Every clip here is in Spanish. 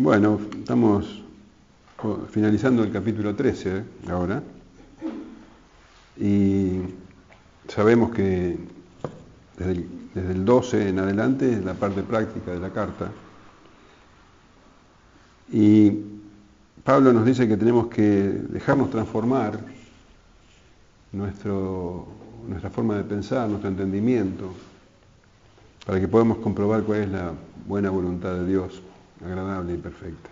Bueno, estamos finalizando el capítulo 13 ahora y sabemos que desde el 12 en adelante es la parte práctica de la carta y Pablo nos dice que tenemos que dejarnos transformar nuestra forma de pensar, nuestro entendimiento, para que podamos comprobar cuál es la buena voluntad de Dios, agradable y perfecta.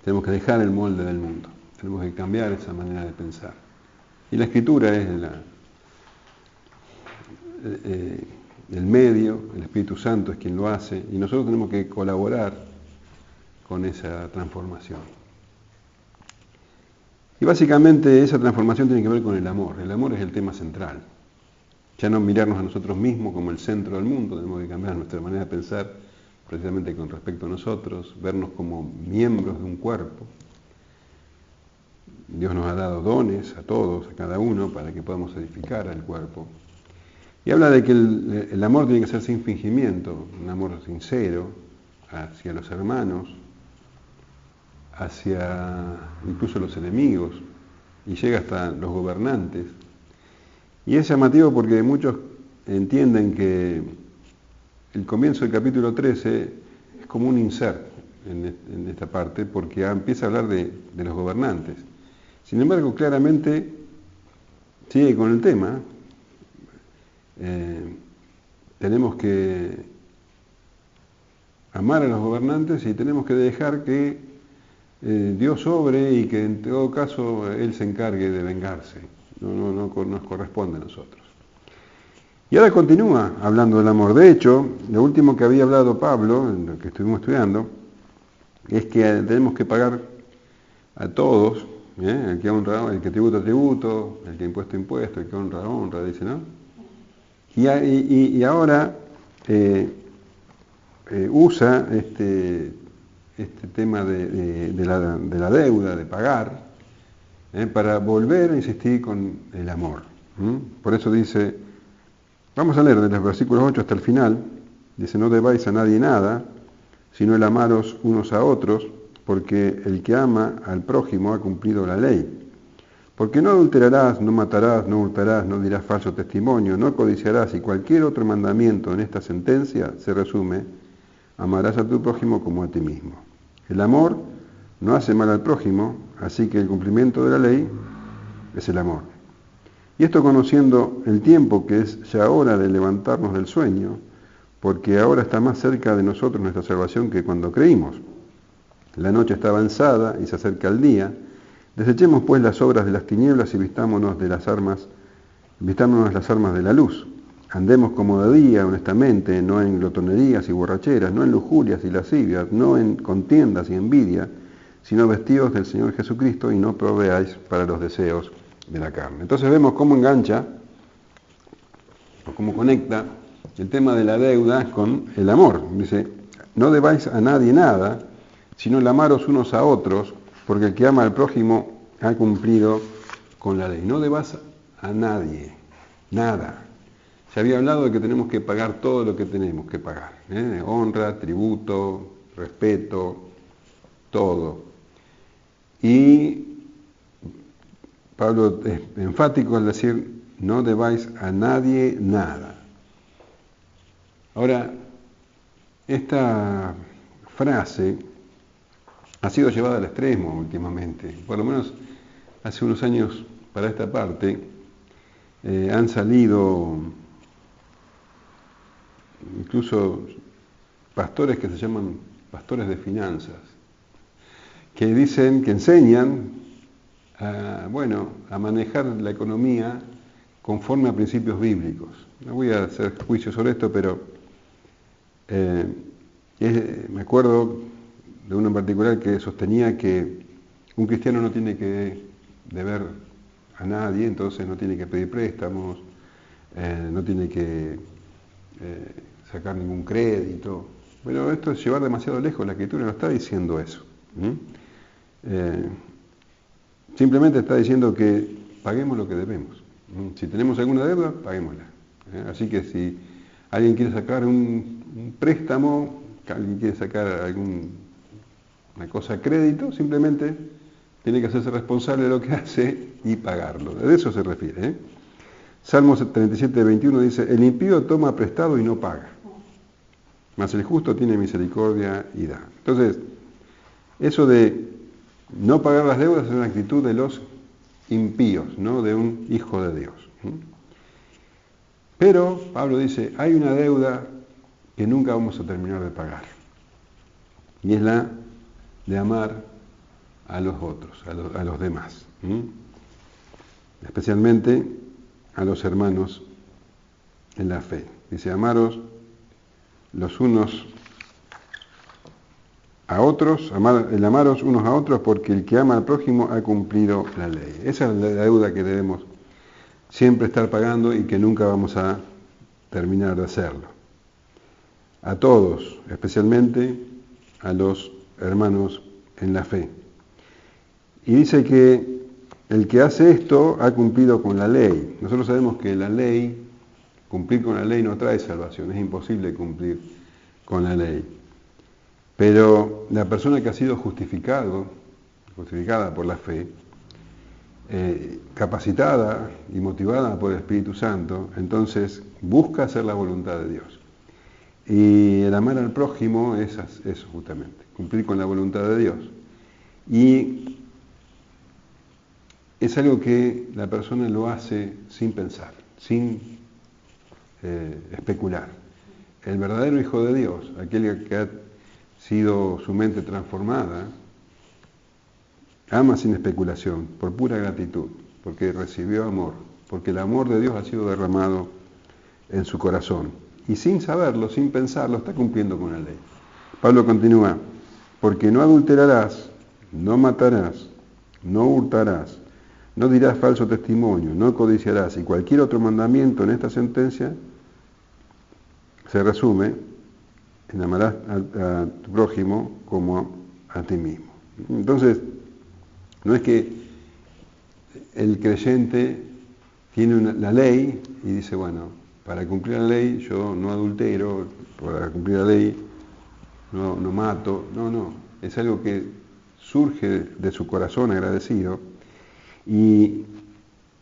Tenemos que dejar el molde del mundo, tenemos que cambiar esa manera de pensar. Y la Escritura es el medio, el Espíritu Santo es quien lo hace, y nosotros tenemos que colaborar con esa transformación. Y básicamente esa transformación tiene que ver con el amor. El amor es el tema central. Ya no mirarnos a nosotros mismos como el centro del mundo, tenemos que cambiar nuestra manera de pensar precisamente con respecto a nosotros, vernos como miembros de un cuerpo. Dios nos ha dado dones a todos, a cada uno, para que podamos edificar al cuerpo. Y habla de que el amor tiene que ser sin fingimiento, un amor sincero hacia los hermanos, hacia incluso los enemigos, y llega hasta los gobernantes. Y es llamativo porque muchos entienden que el comienzo del capítulo 13 es como un insert en esta parte, porque empieza a hablar de los gobernantes. Sin embargo, claramente sigue con el tema. Tenemos que amar a los gobernantes y tenemos que dejar que Dios obre y que en todo caso Él se encargue de vengarse. No nos corresponde a nosotros. Y ahora continúa hablando del amor. De hecho, lo último que había hablado Pablo, en lo que estuvimos estudiando, es que tenemos que pagar a todos, el que honra, el que tributa, tributo, el que impuesto, impuesto, el que honra, honra, dice, ¿no? Y ahora usa este tema de la deuda, de pagar, para volver a insistir con el amor. Por eso dice, vamos a leer desde los versículos 8 hasta el final, dice, no debáis a nadie nada, sino el amaros unos a otros, porque el que ama al prójimo ha cumplido la ley. Porque no adulterarás, no matarás, no hurtarás, no dirás falso testimonio, no codiciarás, y cualquier otro mandamiento en esta sentencia se resume, amarás a tu prójimo como a ti mismo. El amor no hace mal al prójimo, así que el cumplimiento de la ley es el amor. Y esto conociendo el tiempo que es ya hora de levantarnos del sueño, porque ahora está más cerca de nosotros nuestra salvación que cuando creímos. La noche está avanzada y se acerca el día. Desechemos pues las obras de las tinieblas y vistámonos las armas de la luz. Andemos como de día, honestamente, no en glotonerías y borracheras, no en lujurias y lascivias, no en contiendas y envidia, sino vestidos del Señor Jesucristo y no proveáis para los deseos de la carne. Entonces vemos cómo engancha, o cómo conecta el tema de la deuda con el amor. Dice, no debáis a nadie nada, sino el amaros unos a otros, porque el que ama al prójimo ha cumplido con la ley. No debas a nadie, nada. Se había hablado de que tenemos que pagar todo lo que tenemos que pagar. Honra, tributo, respeto, todo. Y Pablo es enfático al decir, no debáis a nadie nada. Ahora, esta frase ha sido llevada al extremo últimamente. Por lo menos hace unos años para esta parte han salido incluso pastores que se llaman pastores de finanzas, que dicen, que enseñan a manejar la economía conforme a principios bíblicos. No voy a hacer juicio sobre esto, pero me acuerdo de uno en particular que sostenía que un cristiano no tiene que deber a nadie, entonces no tiene que pedir préstamos, no tiene que sacar ningún crédito. Pero esto es llevar demasiado lejos, la Escritura no está diciendo eso. Simplemente está diciendo que paguemos lo que debemos. Si tenemos alguna deuda, paguémosla. Así que si alguien quiere sacar un préstamo alguien quiere sacar alguna cosa a crédito, simplemente tiene que hacerse responsable de lo que hace y pagarlo. De eso se refiere. Salmos 37, 21 dice, el impío toma prestado y no paga, mas el justo tiene misericordia y da. Entonces, eso de no pagar las deudas es una actitud de los impíos, no de un hijo de Dios. Pero Pablo dice, hay una deuda que nunca vamos a terminar de pagar, y es la de amar a los otros, a los demás, especialmente a los hermanos en la fe. Dice, amaros los unos a otros, el amaros unos a otros, porque el que ama al prójimo ha cumplido la ley. Esa es la deuda que debemos siempre estar pagando y que nunca vamos a terminar de hacerlo. A todos, especialmente a los hermanos en la fe. Y dice que el que hace esto ha cumplido con la ley. Nosotros sabemos que la ley, cumplir con la ley no trae salvación, es imposible cumplir con la ley. Pero la persona que ha sido justificada por la fe, capacitada y motivada por el Espíritu Santo, entonces busca hacer la voluntad de Dios. Y el amar al prójimo es eso justamente, cumplir con la voluntad de Dios. Y es algo que la persona lo hace sin pensar, sin especular. El verdadero Hijo de Dios, aquel que ha sido su mente transformada, ama sin especulación, por pura gratitud, porque recibió amor, porque el amor de Dios ha sido derramado en su corazón. Y sin saberlo, sin pensarlo, está cumpliendo con la ley. Pablo continúa, porque no adulterarás, no matarás, no hurtarás, no dirás falso testimonio, no codiciarás, y cualquier otro mandamiento en esta sentencia se resume en amarás a tu prójimo como a ti mismo. Entonces, no es que el creyente tiene la ley y dice, bueno, para cumplir la ley yo no adultero, para cumplir la ley no mato. No, es algo que surge de su corazón agradecido y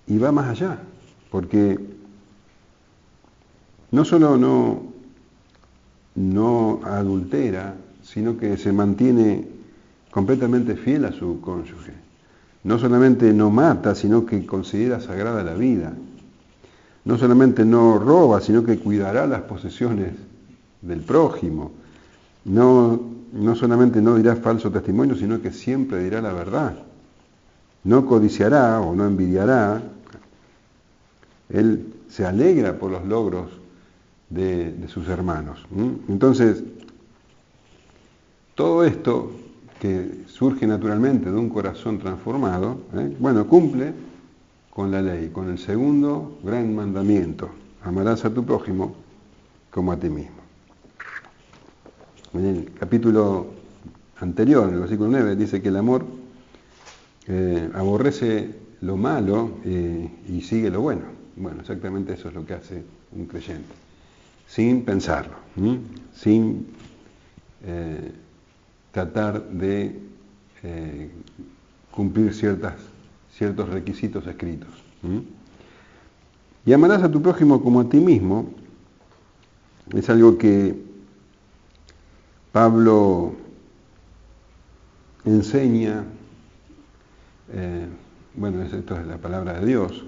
va más allá, porque no solo no adultera, sino que se mantiene completamente fiel a su cónyuge. No solamente no mata, sino que considera sagrada la vida. No solamente no roba, sino que cuidará las posesiones del prójimo. No solamente no dirá falso testimonio, sino que siempre dirá la verdad. No codiciará o no envidiará. Él se alegra por los logros de sus hermanos. Entonces, todo esto que surge naturalmente de un corazón transformado, cumple con la ley, con el segundo gran mandamiento, amarás a tu prójimo como a ti mismo. En el capítulo anterior, en el versículo 9, dice que el amor aborrece lo malo y sigue lo bueno. Bueno, exactamente eso es lo que hace un creyente, sin pensarlo, sin tratar de cumplir ciertos requisitos escritos. Y amarás a tu prójimo como a ti mismo es algo que Pablo enseña, esto es la palabra de Dios,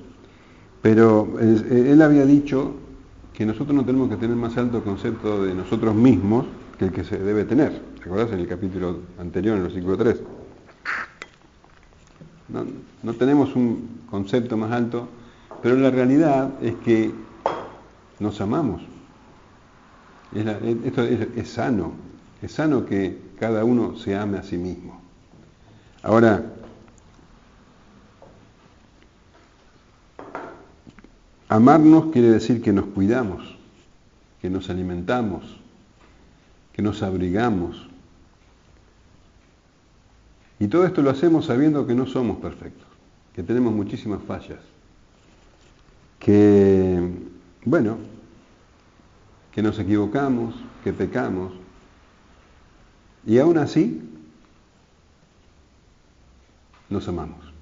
pero él había dicho que nosotros no tenemos que tener más alto concepto de nosotros mismos que el que se debe tener. ¿Te acordás en el capítulo anterior, en el versículo 3? No tenemos un concepto más alto, pero la realidad es que nos amamos. Esto es sano. Es sano que cada uno se ame a sí mismo. Ahora, amarnos quiere decir que nos cuidamos, que nos alimentamos, que nos abrigamos. Y todo esto lo hacemos sabiendo que no somos perfectos, que tenemos muchísimas fallas, que nos equivocamos, que pecamos, Y aún así, nos amamos.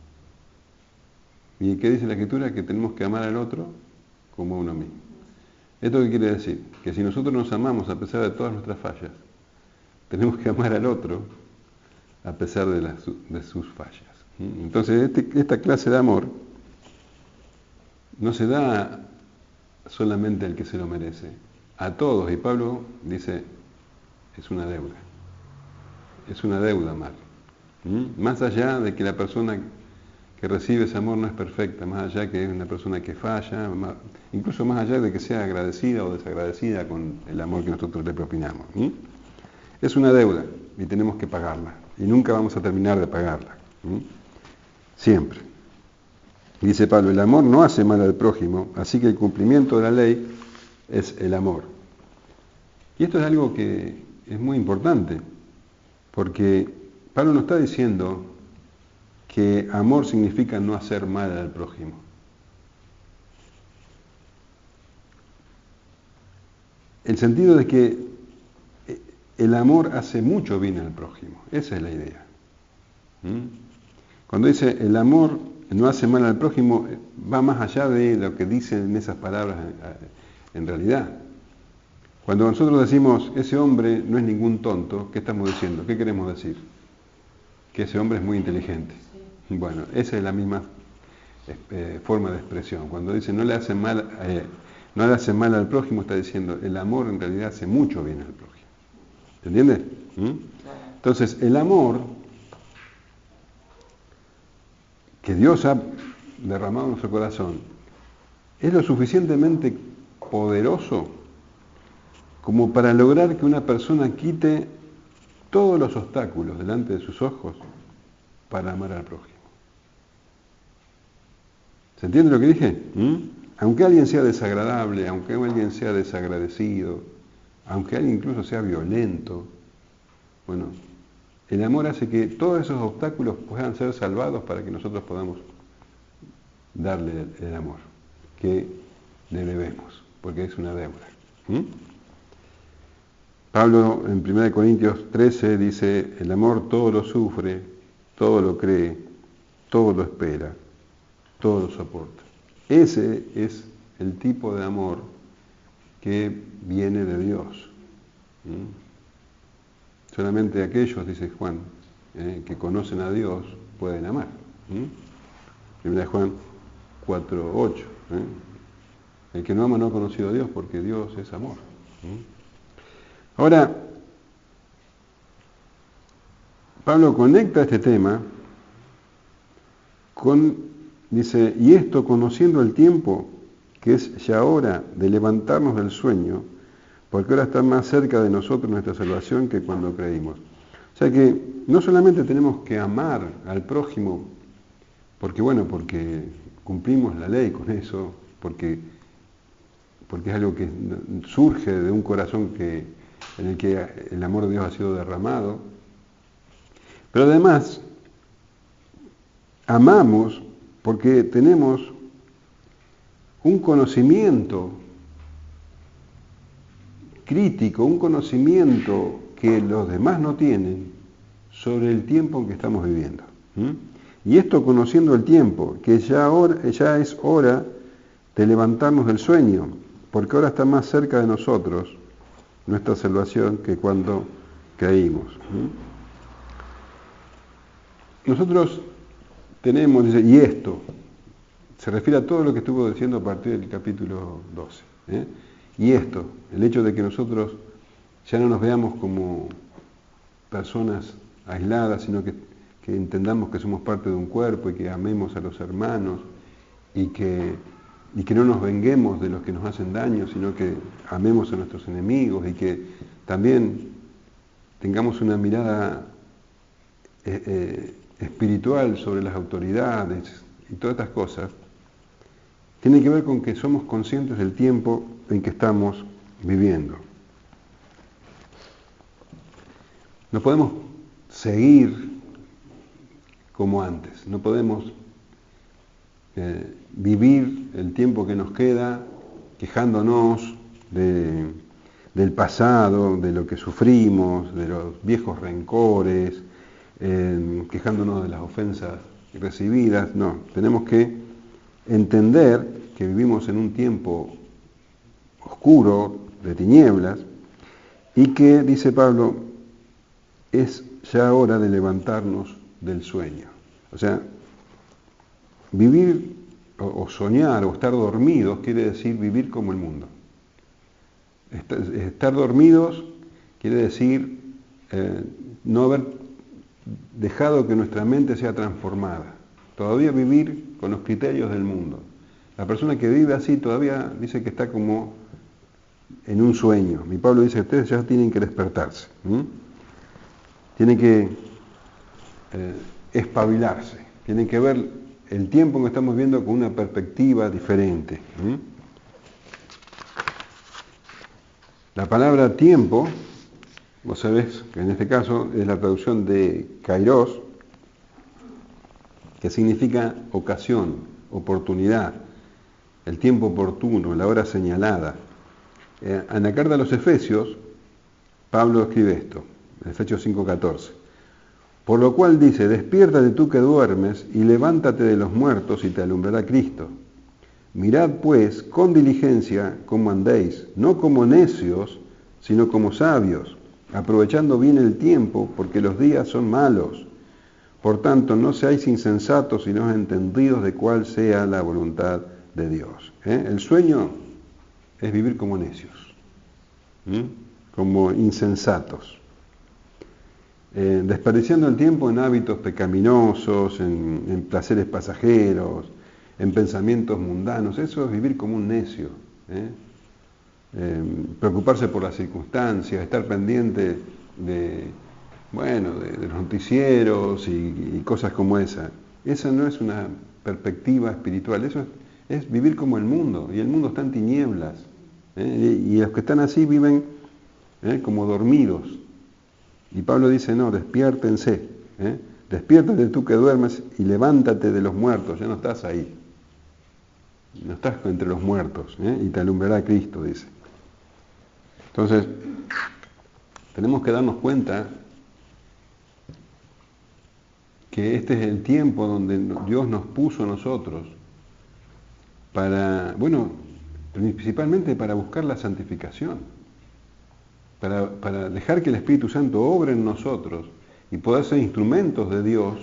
¿Y qué dice la Escritura? Que tenemos que amar al otro como a uno mismo. ¿Esto qué quiere decir? Que si nosotros nos amamos a pesar de todas nuestras fallas, tenemos que amar al otro a pesar de sus fallas. Entonces, esta clase de amor no se da solamente al que se lo merece, a todos. Y Pablo dice, es una deuda. Es una deuda amar. Más allá de que la persona que recibe ese amor no es perfecta, más allá que es una persona que falla, incluso más allá de que sea agradecida o desagradecida con el amor que nosotros le propinamos. Es una deuda y tenemos que pagarla. Y nunca vamos a terminar de pagarla. Siempre. Dice Pablo, el amor no hace mal al prójimo, así que el cumplimiento de la ley es el amor. Y esto es algo que es muy importante, porque Pablo no está diciendo que amor significa no hacer mal al prójimo. El sentido de que el amor hace mucho bien al prójimo, esa es la idea. Cuando dice el amor no hace mal al prójimo, va más allá de lo que dicen esas palabras en realidad. Cuando nosotros decimos ese hombre no es ningún tonto, ¿qué estamos diciendo? ¿Qué queremos decir? Que ese hombre es muy inteligente. Bueno, esa es la misma forma de expresión. Cuando dice no le hace mal al prójimo, está diciendo el amor en realidad hace mucho bien al prójimo. ¿Se entiende? Entonces, el amor que Dios ha derramado en nuestro corazón es lo suficientemente poderoso como para lograr que una persona quite todos los obstáculos delante de sus ojos para amar al prójimo. ¿Se entiende lo que dije? Aunque alguien sea desagradable, aunque alguien sea desagradecido, aunque alguien incluso sea violento, bueno, el amor hace que todos esos obstáculos puedan ser salvados para que nosotros podamos darle el amor que le debemos, porque es una deuda. Pablo en 1 Corintios 13 dice, el amor todo lo sufre, todo lo cree, todo lo espera, todo lo soporta. Ese es el tipo de amor que viene de Dios. Solamente aquellos, dice Juan, que conocen a Dios pueden amar. 1 Juan 4:8. El que no ama no ha conocido a Dios porque Dios es amor. Ahora, Pablo conecta este tema dice, y esto conociendo el tiempo, que es ya hora de levantarnos del sueño, porque ahora está más cerca de nosotros nuestra salvación que cuando creímos. O sea que no solamente tenemos que amar al prójimo, porque cumplimos la ley con eso, porque es algo que surge de un corazón en el que el amor de Dios ha sido derramado, pero además amamos porque tenemos un conocimiento crítico, un conocimiento que los demás no tienen sobre el tiempo en que estamos viviendo. Y esto conociendo el tiempo, que ya es hora de levantarnos del sueño, porque ahora está más cerca de nosotros nuestra salvación que cuando creímos. Nosotros tenemos, dice, y esto, se refiere a todo lo que estuvo diciendo a partir del capítulo 12. Y esto, el hecho de que nosotros ya no nos veamos como personas aisladas, sino que entendamos que somos parte de un cuerpo y que amemos a los hermanos y que no nos venguemos de los que nos hacen daño, sino que amemos a nuestros enemigos y que también tengamos una mirada espiritual sobre las autoridades y todas estas cosas, tiene que ver con que somos conscientes del tiempo en que estamos viviendo. No podemos seguir como antes, no podemos vivir el tiempo que nos queda quejándonos de del pasado, de lo que sufrimos, de los viejos rencores, quejándonos de las ofensas recibidas. No, tenemos que entender que vivimos en un tiempo oscuro, de tinieblas, y que, dice Pablo, es ya hora de levantarnos del sueño. O sea, vivir o soñar o estar dormidos quiere decir vivir como el mundo. Estar dormidos quiere decir no haber dejado que nuestra mente sea transformada. Todavía vivir con los criterios del mundo. La persona que vive así todavía dice que está como en un sueño. Y Pablo dice que ustedes ya tienen que despertarse. Tienen que espabilarse. Tienen que ver el tiempo que estamos viendo con una perspectiva diferente. La palabra tiempo, vos sabés que en este caso es la traducción de kairos, que significa ocasión, oportunidad, el tiempo oportuno, la hora señalada. En la carta a los Efesios, Pablo escribe esto, en Efesios 5:14. Por lo cual dice, despiértate tú que duermes y levántate de los muertos y te alumbrará Cristo. Mirad pues con diligencia cómo andéis, no como necios, sino como sabios, aprovechando bien el tiempo, porque los días son malos. Por tanto, no seáis insensatos, sino entendidos de cuál sea la voluntad de Dios. El sueño es vivir como necios, como insensatos, desperdiciando el tiempo en hábitos pecaminosos, en placeres pasajeros, en pensamientos mundanos. Eso es vivir como un necio. Preocuparse por las circunstancias, estar pendiente de los noticieros y cosas como esa. Esa no es una perspectiva espiritual, eso es vivir como el mundo, y el mundo está en tinieblas. Y los que están así viven como dormidos. Y Pablo dice, no, despiértense, despiértate tú que duermes y levántate de los muertos, ya no estás ahí, no estás entre los muertos, y te alumbrará Cristo, dice. Entonces, tenemos que darnos cuenta que este es el tiempo donde Dios nos puso a nosotros para, principalmente para buscar la santificación, para dejar que el Espíritu Santo obre en nosotros y poder ser instrumentos de Dios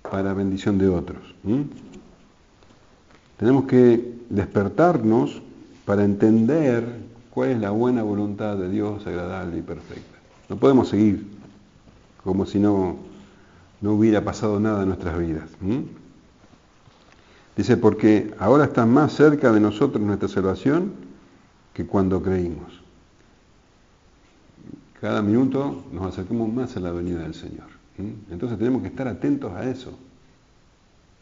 para bendición de otros. Tenemos que despertarnos para entender cuál es la buena voluntad de Dios, agradable y perfecta. No podemos seguir como si no hubiera pasado nada en nuestras vidas. Dice, porque ahora está más cerca de nosotros nuestra salvación que cuando creímos. Cada minuto nos acercamos más a la venida del Señor. Entonces tenemos que estar atentos a eso.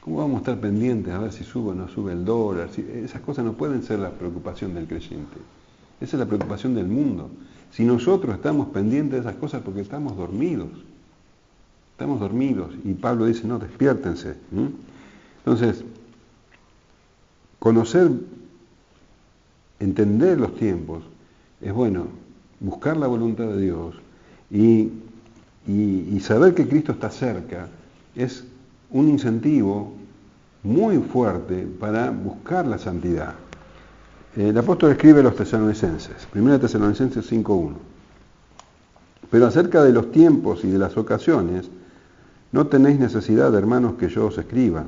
¿Cómo vamos a estar pendientes a ver si sube o no sube el dólar? Esas cosas no pueden ser la preocupación del creyente. Esa es la preocupación del mundo. Si nosotros estamos pendientes de esas cosas porque estamos dormidos. Estamos dormidos. Y Pablo dice, no, despiértense. Entonces, conocer, entender los tiempos, es bueno, buscar la voluntad de Dios y saber que Cristo está cerca es un incentivo muy fuerte para buscar la santidad. El apóstol escribe a los tesalonicenses, 1 Tesalonicenses 5:1. Pero acerca de los tiempos y de las ocasiones, no tenéis necesidad, hermanos, que yo os escriba,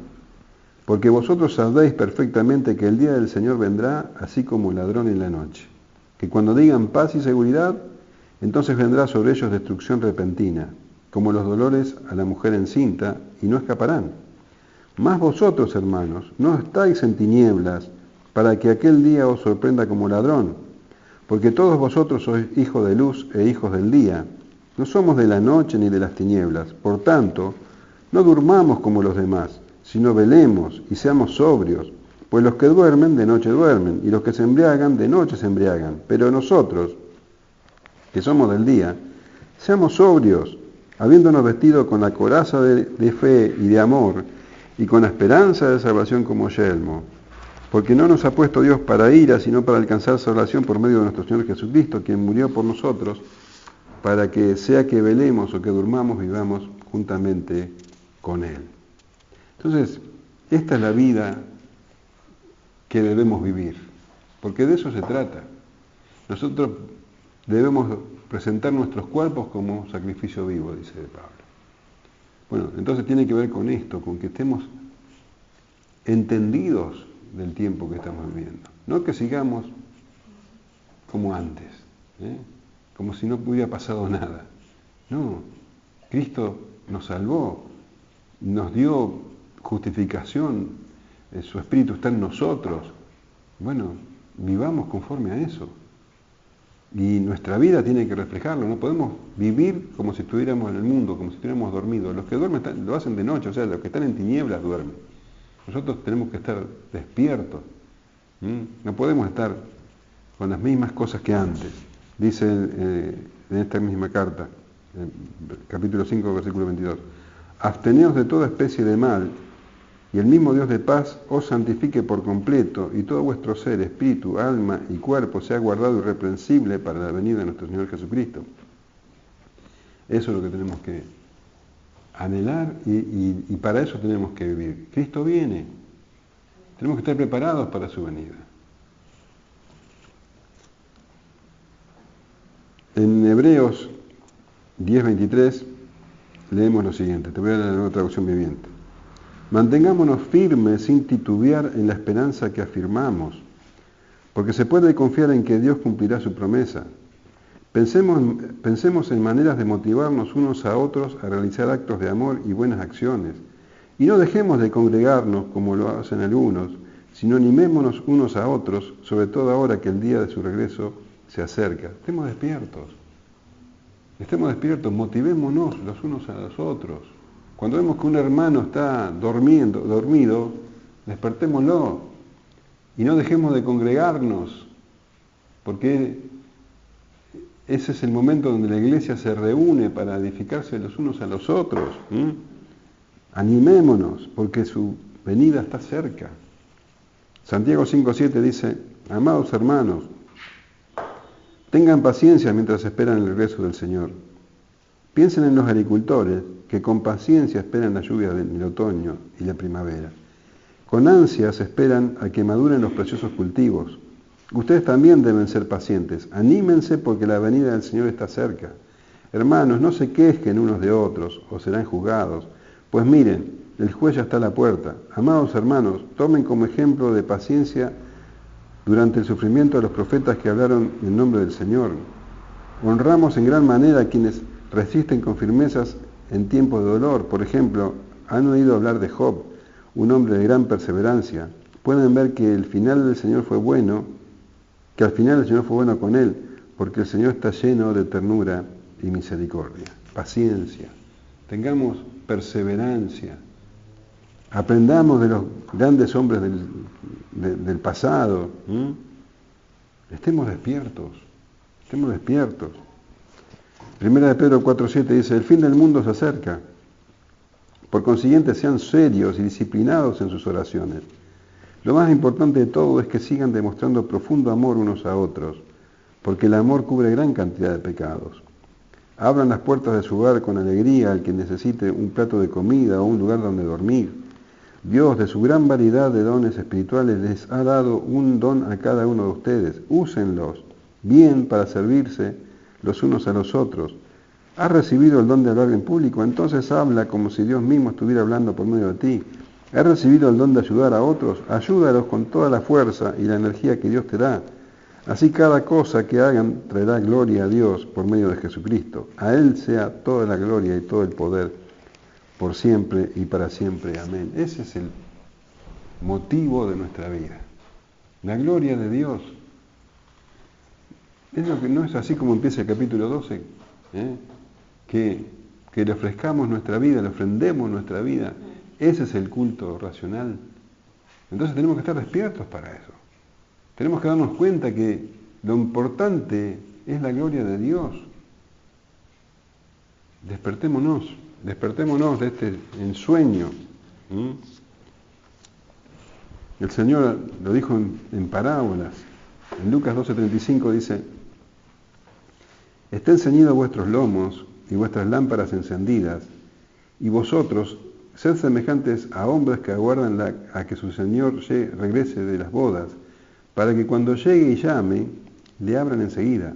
porque vosotros sabéis perfectamente que el día del Señor vendrá así como ladrón en la noche, que cuando digan paz y seguridad, entonces vendrá sobre ellos destrucción repentina, como los dolores a la mujer encinta, y no escaparán. Mas vosotros, hermanos, no estáis en tinieblas, para que aquel día os sorprenda como ladrón, porque todos vosotros sois hijos de luz e hijos del día. No somos de la noche ni de las tinieblas. Por tanto, no durmamos como los demás, sino velemos y seamos sobrios, pues los que duermen de noche duermen, y los que se embriagan de noche se embriagan. Pero nosotros, que somos del día, seamos sobrios, habiéndonos vestido con la coraza de fe y de amor, y con la esperanza de salvación como yelmo, Porque no nos ha puesto Dios para ira, sino para alcanzar salvación por medio de nuestro Señor Jesucristo, quien murió por nosotros, para que sea que velemos o que durmamos, vivamos juntamente con Él. Entonces, esta es la vida que debemos vivir, porque de eso se trata. Nosotros debemos presentar nuestros cuerpos como sacrificio vivo, dice Pablo. Bueno, entonces tiene que ver con esto, con que estemos entendidos del tiempo que estamos viviendo. No que sigamos como antes, como si no hubiera pasado nada. No, Cristo nos salvó, nos dio justificación, su Espíritu está en nosotros. Bueno, vivamos conforme a eso. Y nuestra vida tiene que reflejarlo. No podemos vivir como si estuviéramos en el mundo, como si estuviéramos dormidos. Los que duermen lo hacen de noche, o sea, los que están en tinieblas duermen. Nosotros tenemos que estar despiertos. No podemos estar con las mismas cosas que antes. Dice en esta misma carta, capítulo 5, versículo 22. Absteneos de toda especie de mal, y el mismo Dios de paz os santifique por completo, y todo vuestro ser, espíritu, alma y cuerpo sea guardado irreprensible para la venida de nuestro Señor Jesucristo. Eso es lo que tenemos que anhelar y para eso tenemos que vivir. Cristo viene. Tenemos que estar preparados para su venida. En Hebreos 10:23 leemos lo siguiente. Te voy a leer la nueva traducción viviente. Mantengámonos firmes sin titubear en la esperanza que afirmamos, porque se puede confiar en que Dios cumplirá su promesa. Pensemos en maneras de motivarnos unos a otros a realizar actos de amor y buenas acciones. Y no dejemos de congregarnos como lo hacen algunos, sino animémonos unos a otros, sobre todo ahora que el día de su regreso se acerca. Estemos despiertos, motivémonos los unos a los otros. Cuando vemos que un hermano está dormido, despertémoslo y no dejemos de congregarnos, porque ese es el momento donde la iglesia se reúne para edificarse los unos a los otros. Animémonos, porque su venida está cerca. Santiago 5:7 dice, amados hermanos, tengan paciencia mientras esperan el regreso del Señor. Piensen en los agricultores que con paciencia esperan la lluvia del otoño y la primavera. Con ansias esperan a que maduren los preciosos cultivos. Ustedes también deben ser pacientes. Anímense porque la venida del Señor está cerca. Hermanos, no se quejen unos de otros o serán juzgados. Pues miren, el juez ya está a la puerta. Amados hermanos, tomen como ejemplo de paciencia durante el sufrimiento de los profetas que hablaron en nombre del Señor. Honramos en gran manera a quienes resisten con firmezas en tiempos de dolor. Por ejemplo, han oído hablar de Job, un hombre de gran perseverancia. Pueden ver que al final el Señor fue bueno con él, porque el Señor está lleno de ternura y misericordia. Paciencia. Tengamos perseverancia. Aprendamos de los grandes hombres del pasado. Estemos despiertos. Primera de Pedro 4:7 dice, el fin del mundo se acerca. Por consiguiente, sean serios y disciplinados en sus oraciones. Lo más importante de todo es que sigan demostrando profundo amor unos a otros, porque el amor cubre gran cantidad de pecados. Abran las puertas de su hogar con alegría al que necesite un plato de comida o un lugar donde dormir. Dios, de su gran variedad de dones espirituales, les ha dado un don a cada uno de ustedes. Úsenlos bien para servirse los unos a los otros. ¿Has recibido el don de hablar en público? Entonces habla como si Dios mismo estuviera hablando por medio de ti. ¿Has recibido el don de ayudar a otros? Ayúdalos con toda la fuerza y la energía que Dios te da. Así cada cosa que hagan traerá gloria a Dios por medio de Jesucristo. A Él sea toda la gloria y todo el poder por siempre y para siempre. Amén. Ese es el motivo de nuestra vida. La gloria de Dios. Es lo que no es así como empieza el capítulo 12, que le ofrezcamos nuestra vida, le ofrendemos nuestra vida. Ese es el culto racional. Entonces tenemos que estar despiertos para eso. Tenemos que darnos cuenta que lo importante es la gloria de Dios. Despertémonos de este ensueño. El Señor lo dijo en parábolas. En Lucas 12:35 dice: estén ceñidos vuestros lomos y vuestras lámparas encendidas, y vosotros sed semejantes a hombres que aguardan a que su Señor regrese de las bodas, para que cuando llegue y llame, le abran enseguida.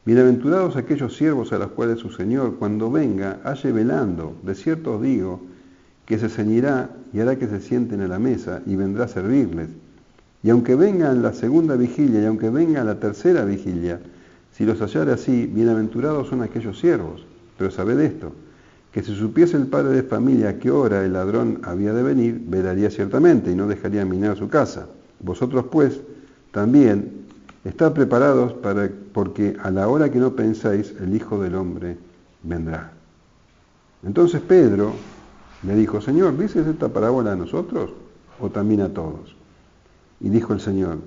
Bienaventurados aquellos siervos a los cuales su Señor, cuando venga, halle velando. De cierto os digo, que se ceñirá y hará que se sienten a la mesa y vendrá a servirles. Y aunque venga en la segunda vigilia y aunque venga en la tercera vigilia, si los hallare así, bienaventurados son aquellos siervos. Pero sabed esto, que si supiese el padre de familia a qué hora el ladrón había de venir, velaría ciertamente y no dejaría minar su casa. Vosotros pues también estad preparados porque a la hora que no pensáis, el Hijo del Hombre vendrá. Entonces Pedro le dijo: Señor, ¿dices esta parábola a nosotros o también a todos? Y dijo el Señor: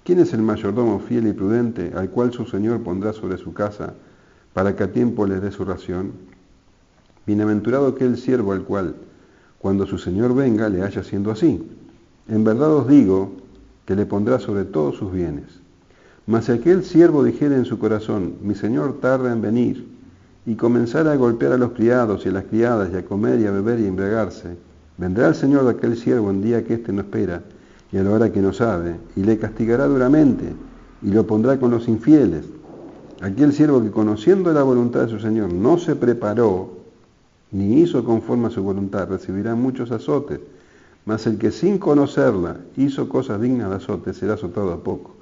¿quién es el mayordomo fiel y prudente al cual su Señor pondrá sobre su casa para que a tiempo les dé su ración? Bienaventurado aquel siervo al cual, cuando su Señor venga, le haya haciendo así. En verdad os digo que le pondrá sobre todos sus bienes. Mas si aquel siervo dijere en su corazón: mi Señor tarda en venir, y comenzara a golpear a los criados y a las criadas, y a comer y a beber y a embriagarse, vendrá el Señor de aquel siervo en día que éste no espera, y a la hora que no sabe, y le castigará duramente, y lo pondrá con los infieles. Aquel siervo que, conociendo la voluntad de su Señor, no se preparó, ni hizo conforme a su voluntad, recibirá muchos azotes. Mas el que sin conocerla hizo cosas dignas de azote, será azotado a poco.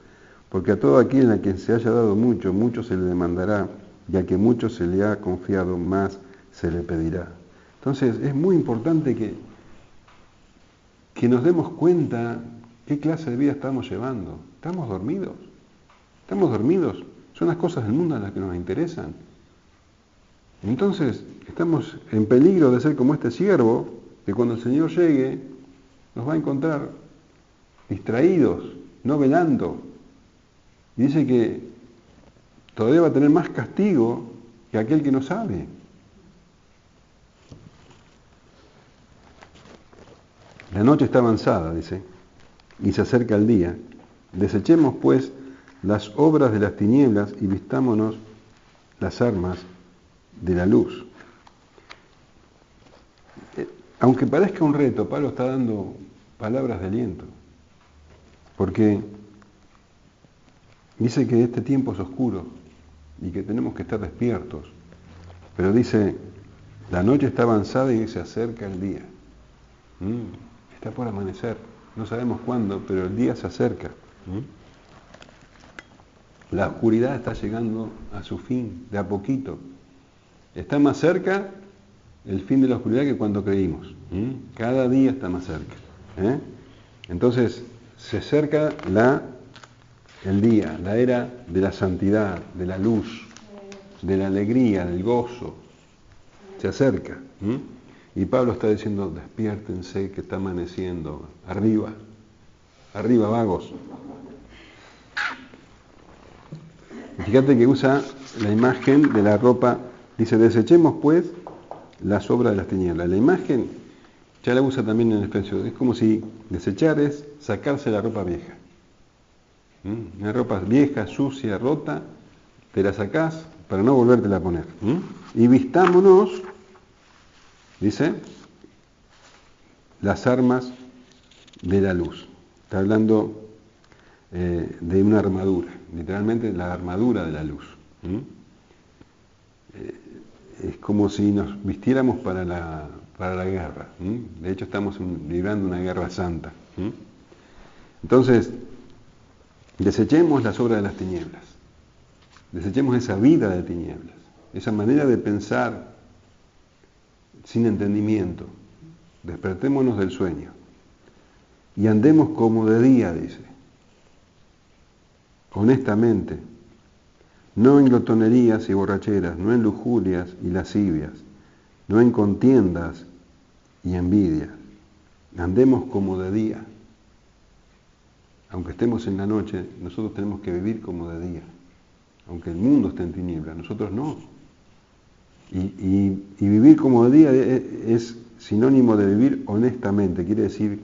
Porque a todo aquel a quien se haya dado mucho, mucho se le demandará, y a que mucho se le ha confiado, más se le pedirá. Entonces es muy importante que nos demos cuenta qué clase de vida estamos llevando. ¿Estamos dormidos? ¿Estamos dormidos? Son las cosas del mundo las que nos interesan. Entonces estamos en peligro de ser como este siervo, que cuando el Señor llegue nos va a encontrar distraídos, no velando. Y dice que todavía va a tener más castigo que aquel que no sabe. La noche está avanzada, dice, y se acerca el día. Desechemos, pues, las obras de las tinieblas y vistámonos las armas de la luz. Aunque parezca un reto, Pablo está dando palabras de aliento, porque dice que este tiempo es oscuro y que tenemos que estar despiertos, pero dice, la noche está avanzada y se acerca el día. Está por amanecer, no sabemos cuándo, pero el día se acerca. La oscuridad está llegando a su fin, de a poquito. Está más cerca el fin de la oscuridad que cuando creímos. Cada día está más cerca. Entonces, se acerca el día, la era de la santidad, de la luz, de la alegría, del gozo. Se acerca. Y Pablo está diciendo: despiértense que está amaneciendo. Arriba, arriba, vagos. Fíjate que usa la imagen de la ropa. Dice: desechemos pues las obras de las tinieblas. La imagen ya la usa también en el Efesios. Es como si desechar es sacarse la ropa vieja. Una ropa vieja, sucia, rota, te la sacás para no volvértela a poner. Y vistámonos, dice, las armas de la luz. Está hablando de una armadura, literalmente la armadura de la luz. Es como si nos vistiéramos para la guerra. De hecho, estamos librando una guerra santa. Entonces, desechemos las obras de las tinieblas. Desechemos esa vida de tinieblas, esa manera de pensar sin entendimiento. Despertémonos del sueño y andemos como de día, dice, honestamente, no en glotonerías y borracheras, no en lujurias y lascivias, no en contiendas y envidias. Andemos como de día. Aunque estemos en la noche, nosotros tenemos que vivir como de día. Aunque el mundo esté en tinieblas, nosotros no. Y vivir como de día es sinónimo de vivir honestamente, quiere decir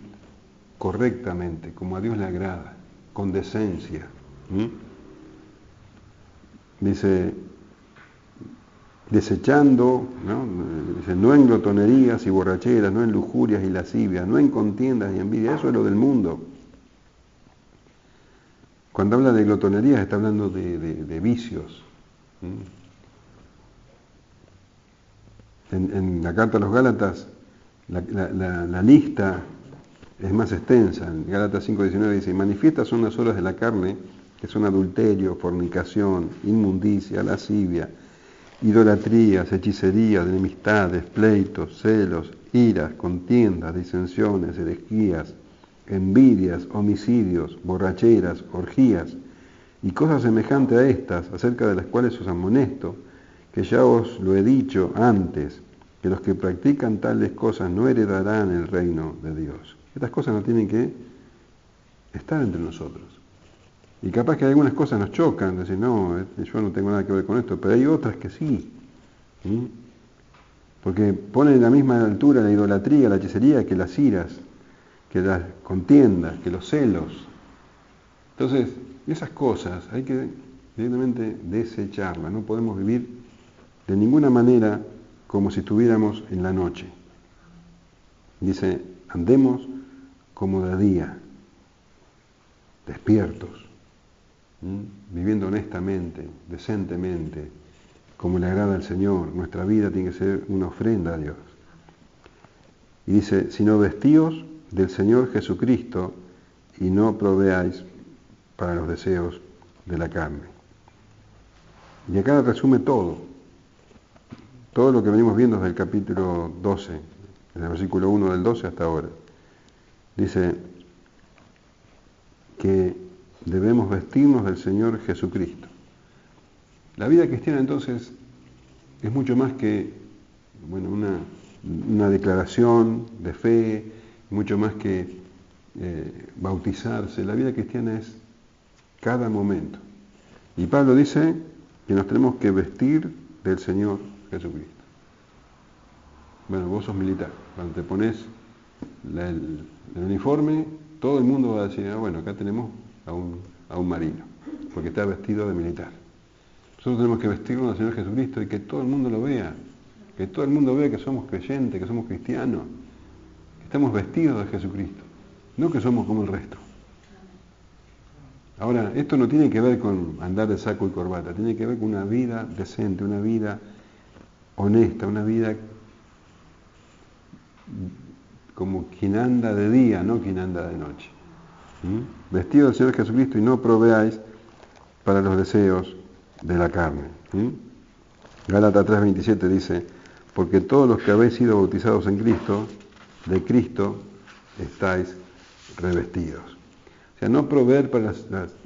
correctamente, como a Dios le agrada, con decencia. Dice, desechando, ¿no? Dice, no en glotonerías y borracheras, no en lujurias y lascivias, no en contiendas y envidia, eso es lo del mundo. Cuando habla de glotonerías está hablando de vicios. En la carta a los Gálatas, la lista es más extensa. En Gálatas 5:19 dice, manifiestas son las obras de la carne, que son adulterio, fornicación, inmundicia, lascivia, idolatrías, hechicerías, enemistades, pleitos, celos, iras, contiendas, disensiones, herejías, envidias, homicidios, borracheras, orgías, y cosas semejantes a estas, acerca de las cuales os amonesto, que ya os lo he dicho antes, que los que practican tales cosas no heredarán el reino de Dios. Estas cosas no tienen que estar entre nosotros. Y capaz que algunas cosas nos chocan, decir, no, yo no tengo nada que ver con esto, pero hay otras que sí. Porque ponen en la misma altura la idolatría, la hechicería, que las iras, que las contiendas, que los celos. Entonces, esas cosas hay que directamente desecharlas. No podemos vivir de ninguna manera como si estuviéramos en la noche. Dice, andemos como de día, despiertos, viviendo honestamente, decentemente, como le agrada al Señor. Nuestra vida tiene que ser una ofrenda a Dios. Y dice, sino vestíos del Señor Jesucristo y no proveáis para los deseos de la carne. Y acá resume todo lo que venimos viendo desde el capítulo 12, desde el versículo 1 del 12 hasta ahora. Dice que debemos vestirnos del Señor Jesucristo. La vida cristiana entonces es mucho más que una declaración de fe, mucho más que bautizarse. La vida cristiana es cada momento. Y Pablo dice que nos tenemos que vestir del Señor Jesucristo. Bueno, vos sos militar. Cuando te pones el uniforme, todo el mundo va a decir, bueno, acá tenemos a un marino, porque está vestido de militar. Nosotros tenemos que vestirnos del Señor Jesucristo y que todo el mundo lo vea. Que todo el mundo vea que somos creyentes, que somos cristianos, que estamos vestidos de Jesucristo. No que somos como el resto. Ahora, esto no tiene que ver con andar de saco y corbata, tiene que ver con una vida decente, una vida honesta, una vida como quien anda de día, no quien anda de noche. Vestido del Señor Jesucristo y no proveáis para los deseos de la carne. Gálatas 3:27 dice, porque todos los que habéis sido bautizados en Cristo, de Cristo estáis revestidos. O sea, no proveer para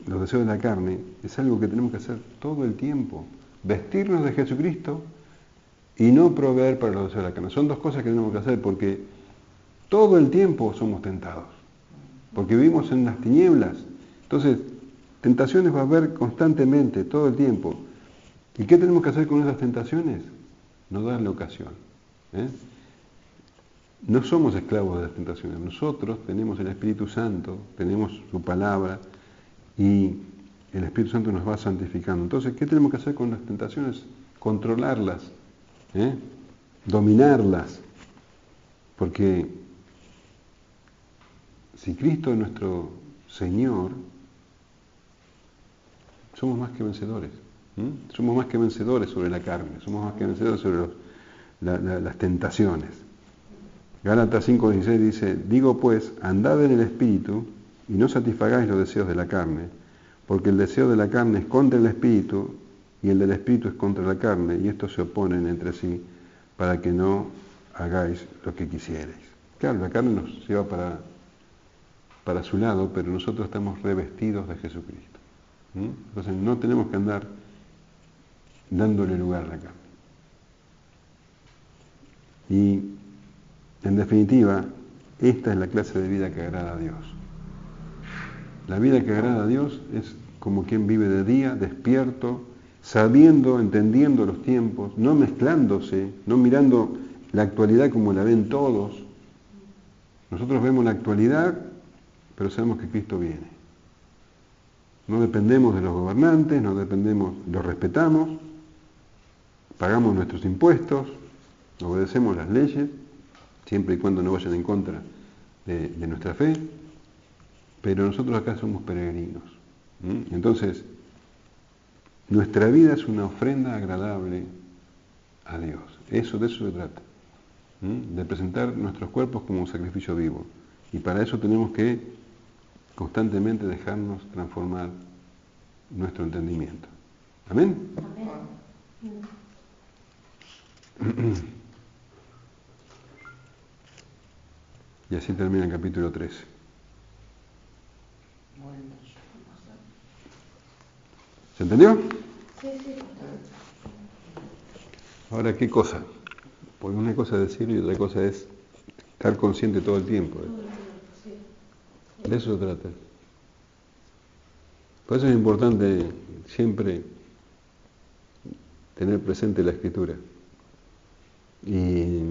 los deseos de la carne es algo que tenemos que hacer todo el tiempo. Vestirnos de Jesucristo y no proveer para los deseos de la carne. Son dos cosas que tenemos que hacer porque todo el tiempo somos tentados. Porque vivimos en las tinieblas. Entonces, tentaciones va a haber constantemente, todo el tiempo. ¿Y qué tenemos que hacer con esas tentaciones? No darle ocasión. No somos esclavos de las tentaciones. Nosotros tenemos el Espíritu Santo, tenemos su palabra y el Espíritu Santo nos va santificando. Entonces, ¿qué tenemos que hacer con las tentaciones? Controlarlas, dominarlas. Porque si Cristo es nuestro Señor, somos más que vencedores. Somos más que vencedores sobre la carne, somos más que vencedores sobre las tentaciones. Gálatas 5:16 dice, digo pues, andad en el Espíritu y no satisfagáis los deseos de la carne, porque el deseo de la carne es contra el Espíritu y el del Espíritu es contra la carne, y estos se oponen entre sí para que no hagáis lo que quisierais. Claro, la carne nos lleva para su lado, pero nosotros estamos revestidos de Jesucristo. Entonces no tenemos que andar dándole lugar a la carne. Y en definitiva, esta es la clase de vida que agrada a Dios. La vida que agrada a Dios es como quien vive de día, despierto, sabiendo, entendiendo los tiempos, no mezclándose, no mirando la actualidad como la ven todos. Nosotros vemos la actualidad pero sabemos que Cristo viene. No dependemos de los gobernantes, no dependemos, los respetamos, pagamos nuestros impuestos, obedecemos las leyes, siempre y cuando no vayan en contra de nuestra fe, pero nosotros acá somos peregrinos. Entonces, nuestra vida es una ofrenda agradable a Dios. De eso se trata. De presentar nuestros cuerpos como un sacrificio vivo. Y para eso tenemos que constantemente dejarnos transformar nuestro entendimiento. ¿Amén? Amén. Y así termina el capítulo 13. ¿Se entendió? Sí. Ahora, ¿qué cosa? Porque una cosa es decirlo y otra cosa es estar consciente todo el tiempo. De eso se trata. Por eso es importante siempre tener presente la Escritura. Y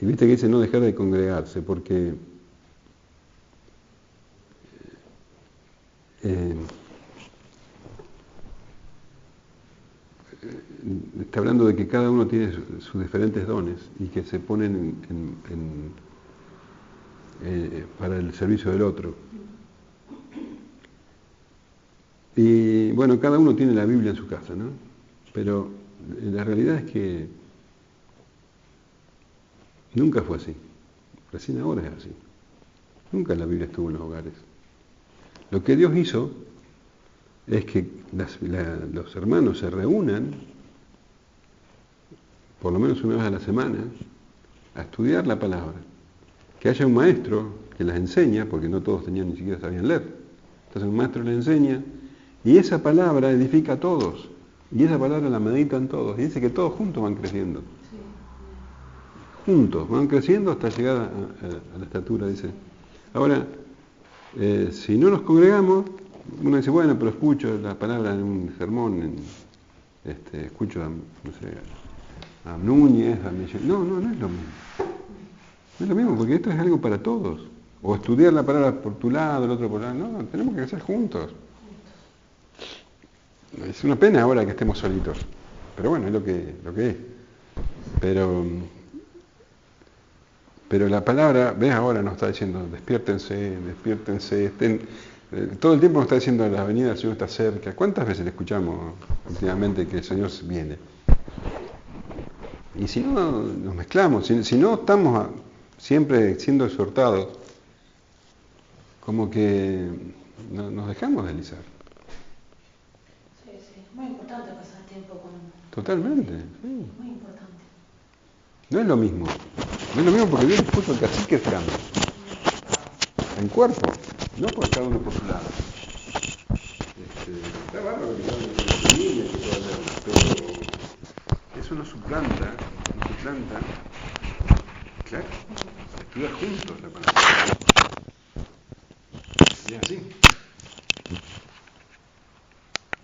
viste que dice no dejar de congregarse, porque está hablando de que cada uno tiene sus diferentes dones y que se ponen para el servicio del otro. Y bueno, cada uno tiene la Biblia en su casa, ¿no? Pero la realidad es que nunca fue así. Recién ahora es así. Nunca la Biblia estuvo en los hogares. Lo que Dios hizo es que los hermanos se reúnan, por lo menos una vez a la semana, a estudiar la palabra. Que haya un maestro que las enseña, porque no todos ni siquiera sabían leer. Entonces un maestro les enseña, y esa palabra edifica a todos. Y esa palabra la meditan todos. Y dice que todos juntos van creciendo. Juntos, van creciendo hasta llegar a la estatura, dice. Ahora, si no nos congregamos, uno dice, bueno, pero escucho la palabra en un sermón, escucho a Núñez, a Michel. No es lo mismo. No es lo mismo, porque esto es algo para todos. O estudiar la palabra por tu lado, el otro por el lado. No, tenemos que crecer juntos. Es una pena ahora que estemos solitos. Pero bueno, es lo que es. Pero la palabra, ves, ahora nos está diciendo, despiértense, todo el tiempo nos está diciendo, la venida del Señor está cerca. ¿Cuántas veces le escuchamos últimamente que el Señor viene? Y si no, nos mezclamos, si no estamos siempre siendo exhortados, como que nos dejamos deslizar. Sí, muy importante pasar tiempo con... Totalmente, sí. Muy importante. No es lo mismo porque Dios puso el cacique flama en cuerpo, no por cada uno por su lado. Está bárbaro que cada uno tiene su familia, que pueda hacer, pero eso no suplanta, claro, estudiar juntos la palabra. Y así.